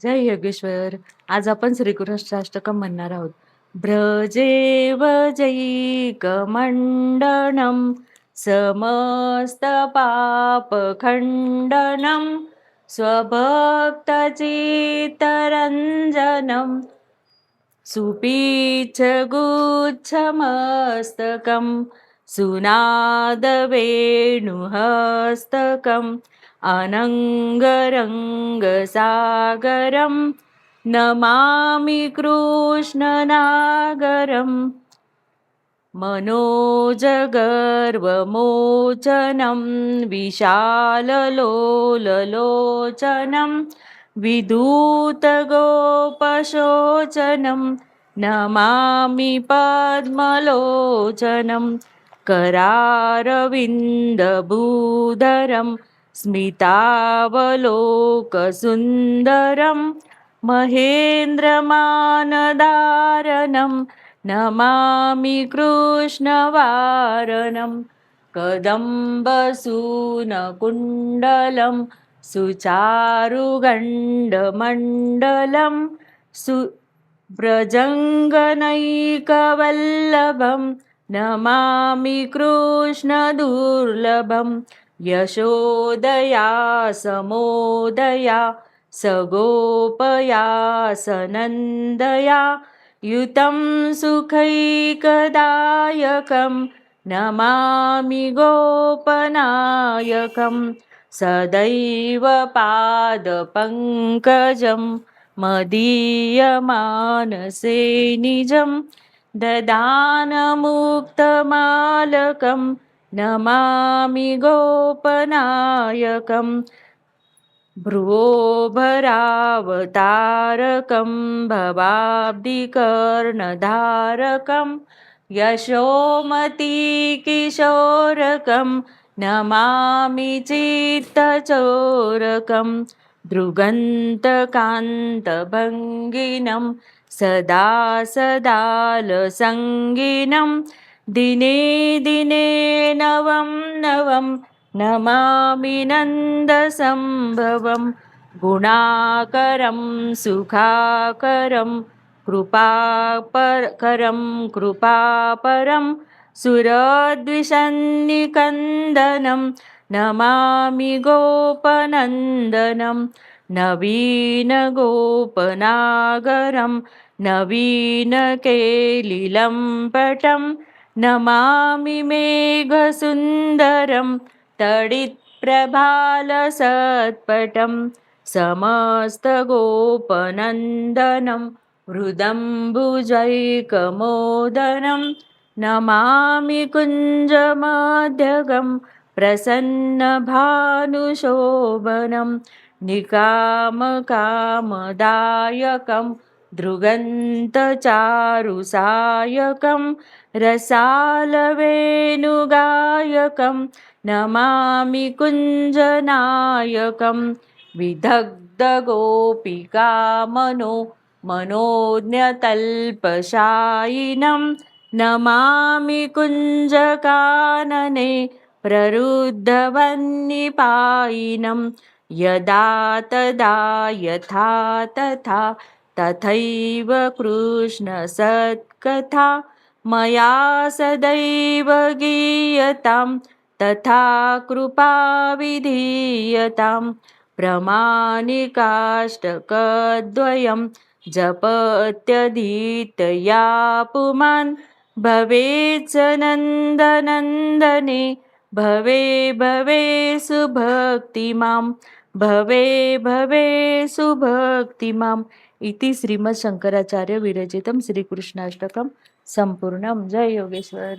जय योगेश्वर. आज आपण श्रीकृष्णाष्टकम म्हणणार आहोत. भ्रजेव जैकमण्डनं समस्तपापखण्डनं स्वभक्तचित्तरञ्जनं सुपीच्छगुच्छमस्तकं सुनादवेणुहस्तकम् अनङ्गरङ्गसागरं नमामि कृष्णनागरम् मनोजगर्वमोचनं विशाललोललोचनं विधूतगोपशोचनं नमामि पद्मलोचनं करारविन्दभूधरं स्मितावलोकसुन्दरं महेन्द्रमानदारणं नमामि कृष्णवारणं कदम्बसूनकुण्डलं सुचारुगण्डमण्डलं व्रजङ्गनैकवल्लभं नमामि कृष्णदुर्लभं यशोदया समोदया सगोपया सनन्दया युतं सुखैकदायकं नमामि गोपनायकं सदैव पादपङ्कजं मदीयमानसे निजं ददानमुक्तमालकं नमामि गोपनायकं भ्रुवोभरावतारकं भवाब्धिकर्णधारकं यशोमतीकिशोरकं नमामि चित्तचोरकं दृगन्तकान्तभङ्गिनं सदा सदालसङ्गिनं दिने दिने नवं नवं नमामि नन्दसम्भवं गुणाकरं सुखाकरं कृपापरं सुरद्विषन्निकन्दनं नमामि गोपनन्दनं नवीनगोपनागरं नवीनकेलिलम्पटं नमामि मेघसुन्दरं तडित्प्रभालसत्पटं समस्तगोपनन्दनं हृदम्बुजैकमोदनं नमामि कुञ्जमध्यगं प्रसन्नभानुशोभनं निकामकामदायकं दृगन्तचारुसायकं रसालवेणुगायकं नमामि कुञ्जनायकं मनोज्ञतल्पशायिनं नमामि कुञ्जकानने प्ररुद्धवह्निपायिनं यदा तदा यथा तथा तथैव कृष्णसत्कथा मया सदैव गीयतां तथा कृपा विधीयतां प्रमाणिकाष्टकद्वयं जपत्यधीतया पुमान् भवेत् स नन्दनन्दने भवे भवे सुभक्तिमां भवे भवे सुभक्तिमाम् इति श्रीमद् शंकराचार्य विरचितं श्रीकृष्णाष्टकं संपूर्णं. जय योगेश्वर.